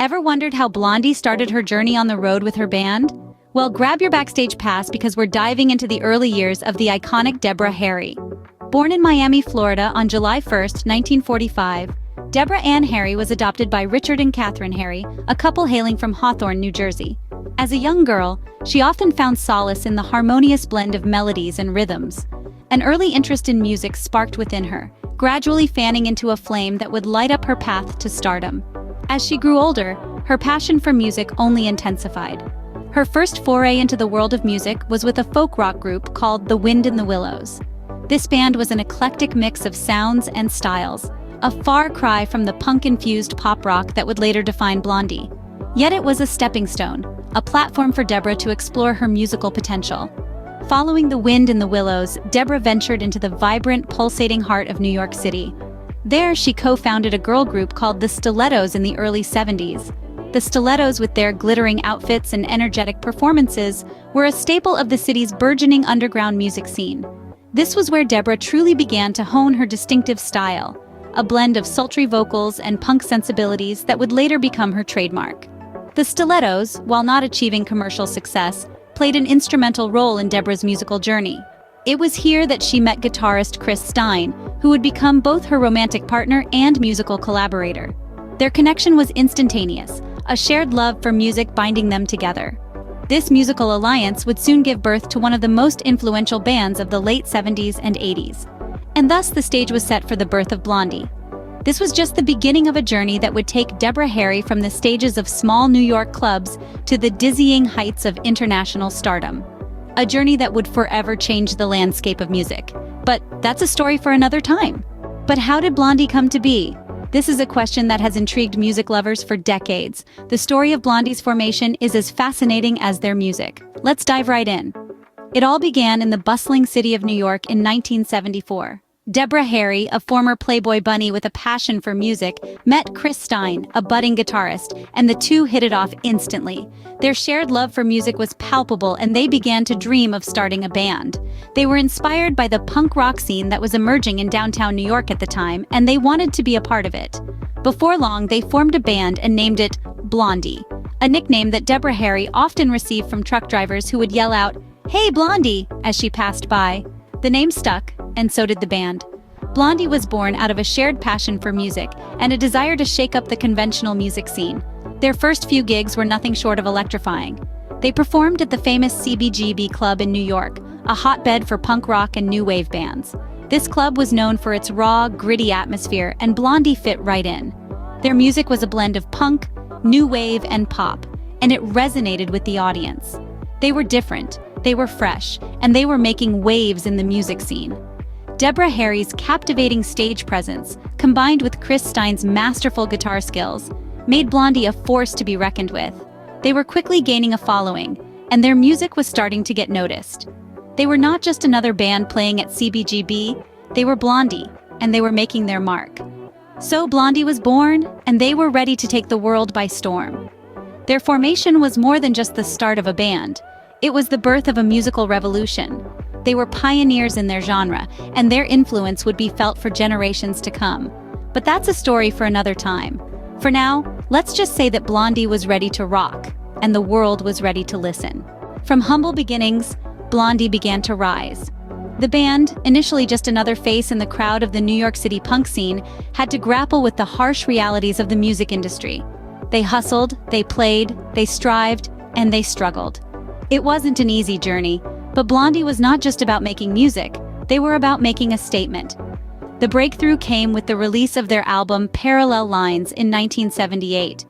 Ever wondered how Blondie started her journey on the road with her band? Well, grab your backstage pass because we're diving into the early years of the iconic Deborah Harry. Born in Miami, Florida on July 1st, 1945, Deborah Ann Harry was adopted by Richard and Catherine Harry, a couple hailing from Hawthorne, New Jersey. As a young girl, she often found solace in the harmonious blend of melodies and rhythms. An early interest in music sparked within her, gradually fanning into a flame that would light up her path to stardom. As she grew older, her passion for music only intensified. Her first foray into the world of music was with a folk rock group called The Wind in the Willows. This band was an eclectic mix of sounds and styles, a far cry from the punk-infused pop rock that would later define Blondie. Yet it was a stepping stone, a platform for Deborah to explore her musical potential. Following The Wind in the Willows, Deborah ventured into the vibrant, pulsating heart of New York City. There, she co-founded a girl group called the Stilettos in the early 70s. The Stilettos, with their glittering outfits and energetic performances, were a staple of the city's burgeoning underground music scene. This was where Deborah truly began to hone her distinctive style, a blend of sultry vocals and punk sensibilities that would later become her trademark. The Stilettos, while not achieving commercial success, played an instrumental role in Deborah's musical journey. It was here that she met guitarist Chris Stein, who would become both her romantic partner and musical collaborator. Their connection was instantaneous, a shared love for music binding them together. This musical alliance would soon give birth to one of the most influential bands of the late 70s and 80s. And thus the stage was set for the birth of Blondie. This was just the beginning of a journey that would take Deborah Harry from the stages of small New York clubs to the dizzying heights of international stardom. A journey that would forever change the landscape of music. But that's a story for another time. But how did Blondie come to be? This is a question that has intrigued music lovers for decades. The story of Blondie's formation is as fascinating as their music. Let's dive right in. It all began in the bustling city of New York in 1974. Deborah Harry, a former Playboy bunny with a passion for music, met Chris Stein, a budding guitarist, and the two hit it off instantly. Their shared love for music was palpable, and they began to dream of starting a band. They were inspired by the punk rock scene that was emerging in downtown New York at the time, and they wanted to be a part of it. Before long, they formed a band and named it Blondie, a nickname that Deborah Harry often received from truck drivers who would yell out, "Hey, Blondie," as she passed by. The name stuck, and so did the band. Blondie was born out of a shared passion for music and a desire to shake up the conventional music scene. Their first few gigs were nothing short of electrifying. They performed at the famous CBGB Club in New York, a hotbed for punk rock and new wave bands. This club was known for its raw, gritty atmosphere, and Blondie fit right in. Their music was a blend of punk, new wave, and pop, and it resonated with the audience. They were different, they were fresh, and they were making waves in the music scene. Deborah Harry's captivating stage presence, combined with Chris Stein's masterful guitar skills, made Blondie a force to be reckoned with. They were quickly gaining a following, and their music was starting to get noticed. They were not just another band playing at CBGB, they were Blondie, and they were making their mark. So Blondie was born, and they were ready to take the world by storm. Their formation was more than just the start of a band. It was the birth of a musical revolution. They were pioneers in their genre, and their influence would be felt for generations to come. But that's a story for another time. For now, let's just say that Blondie was ready to rock, and the world was ready to listen. From humble beginnings, Blondie began to rise. The band, initially just another face in the crowd of the New York City punk scene, had to grapple with the harsh realities of the music industry. They hustled, they played, they strived, and they struggled. It wasn't an easy journey, but Blondie was not just about making music, they were about making a statement. The breakthrough came with the release of their album Parallel Lines in 1978.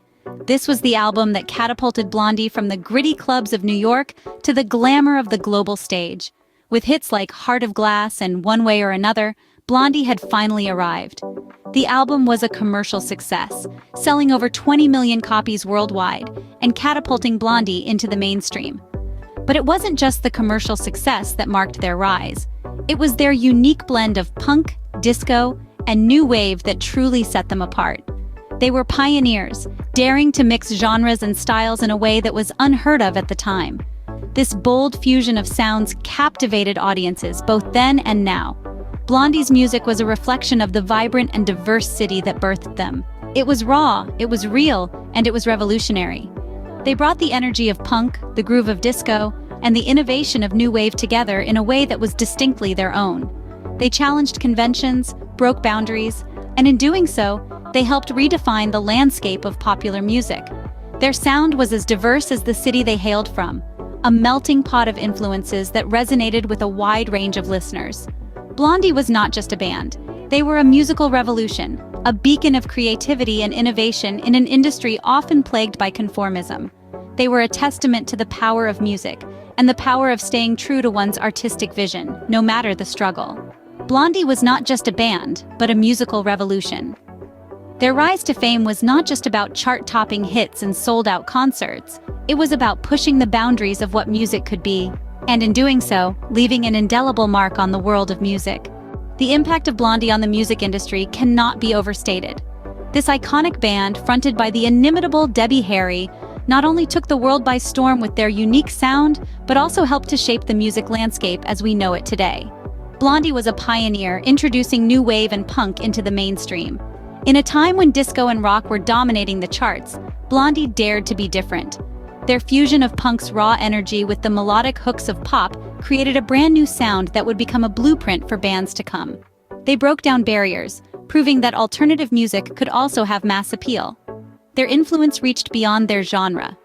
This was the album that catapulted Blondie from the gritty clubs of New York to the glamour of the global stage. With hits like Heart of Glass and One Way or Another, Blondie had finally arrived. The album was a commercial success, selling over 20 million copies worldwide and catapulting Blondie into the mainstream. But it wasn't just the commercial success that marked their rise. It was their unique blend of punk, disco, and new wave that truly set them apart. They were pioneers, daring to mix genres and styles in a way that was unheard of at the time. This bold fusion of sounds captivated audiences both then and now. Blondie's music was a reflection of the vibrant and diverse city that birthed them. It was raw, it was real, and it was revolutionary. They brought the energy of punk, the groove of disco, and the innovation of new wave together in a way that was distinctly their own. They challenged conventions, broke boundaries, and in doing so, they helped redefine the landscape of popular music. Their sound was as diverse as the city they hailed from, a melting pot of influences that resonated with a wide range of listeners. Blondie was not just a band. They were a musical revolution, a beacon of creativity and innovation in an industry often plagued by conformism. They were a testament to the power of music and the power of staying true to one's artistic vision, no matter the struggle. Blondie was not just a band, but a musical revolution. Their rise to fame was not just about chart-topping hits and sold-out concerts. It was about pushing the boundaries of what music could be, and in doing so, leaving an indelible mark on the world of music. The impact of Blondie on the music industry cannot be overstated. This iconic band, fronted by the inimitable Debbie Harry, not only took the world by storm with their unique sound, but also helped to shape the music landscape as we know it today. Blondie was a pioneer, introducing new wave and punk into the mainstream. In a time when disco and rock were dominating the charts, Blondie dared to be different. Their fusion of punk's raw energy with the melodic hooks of pop created a brand new sound that would become a blueprint for bands to come. They broke down barriers, proving that alternative music could also have mass appeal. Their influence reached beyond their genre.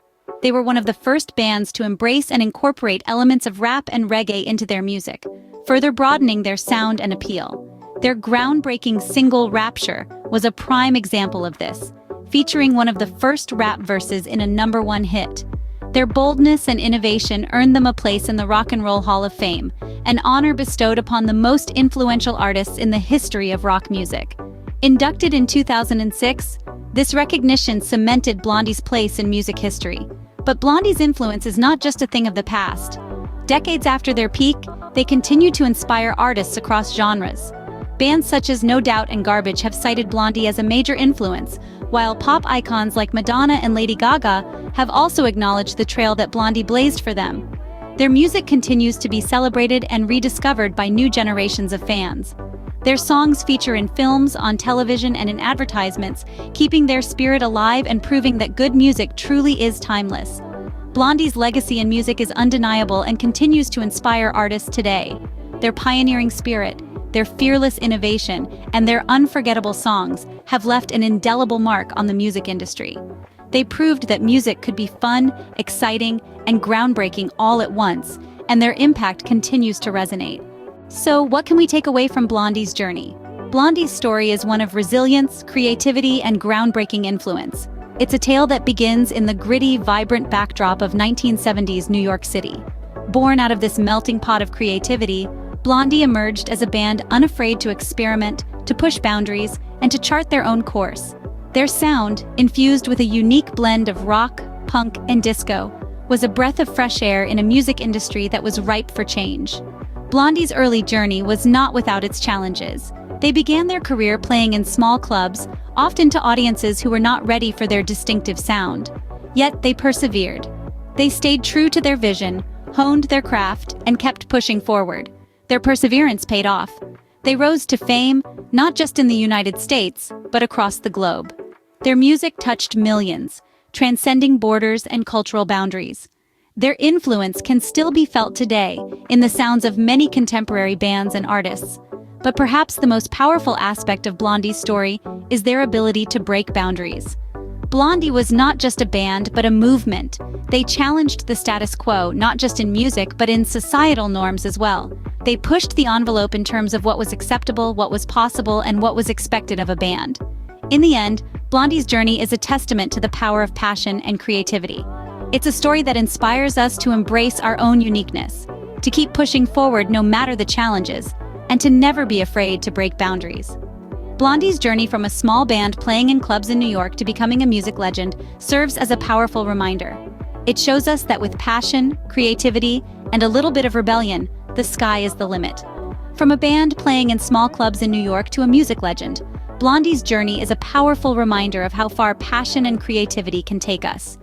They were one of the first bands to embrace and incorporate elements of rap and reggae into their music, further broadening their sound and appeal. Their groundbreaking single Rapture was a prime example of this, featuring one of the first rap verses in a #1 hit. Their boldness and innovation earned them a place in the Rock and Roll Hall of Fame, an honor bestowed upon the most influential artists in the history of rock music. Inducted in 2006, this recognition cemented Blondie's place in music history. But Blondie's influence is not just a thing of the past. Decades after their peak, they continue to inspire artists across genres. Bands such as No Doubt and Garbage have cited Blondie as a major influence, while pop icons like Madonna and Lady Gaga have also acknowledged the trail that Blondie blazed for them. Their music continues to be celebrated and rediscovered by new generations of fans. Their songs feature in films, on television, and in advertisements, keeping their spirit alive and proving that good music truly is timeless. Blondie's legacy in music is undeniable and continues to inspire artists today. Their pioneering spirit, their fearless innovation, and their unforgettable songs have left an indelible mark on the music industry. They proved that music could be fun, exciting, and groundbreaking all at once, and their impact continues to resonate. So, what can we take away from Blondie's journey? Blondie's story is one of resilience, creativity, and groundbreaking influence. It's a tale that begins in the gritty, vibrant backdrop of 1970s New York City. Born out of this melting pot of creativity, Blondie emerged as a band unafraid to experiment, to push boundaries, and to chart their own course. Their sound, infused with a unique blend of rock, punk, and disco, was a breath of fresh air in a music industry that was ripe for change. Blondie's early journey was not without its challenges. They began their career playing in small clubs, often to audiences who were not ready for their distinctive sound. Yet they persevered. They stayed true to their vision, honed their craft, and kept pushing forward. Their perseverance paid off. They rose to fame, not just in the United States, but across the globe. Their music touched millions, transcending borders and cultural boundaries. Their influence can still be felt today in the sounds of many contemporary bands and artists. But perhaps the most powerful aspect of Blondie's story is their ability to break boundaries. Blondie was not just a band, but a movement. They challenged the status quo, not just in music, but in societal norms as well. They pushed the envelope in terms of what was acceptable, what was possible, and what was expected of a band. In the end, Blondie's journey is a testament to the power of passion and creativity. It's a story that inspires us to embrace our own uniqueness, to keep pushing forward no matter the challenges, and to never be afraid to break boundaries. Blondie's journey from a small band playing in clubs in New York to becoming a music legend serves as a powerful reminder. It shows us that with passion, creativity, and a little bit of rebellion, the sky is the limit. From a band playing in small clubs in New York to a music legend, Blondie's journey is a powerful reminder of how far passion and creativity can take us.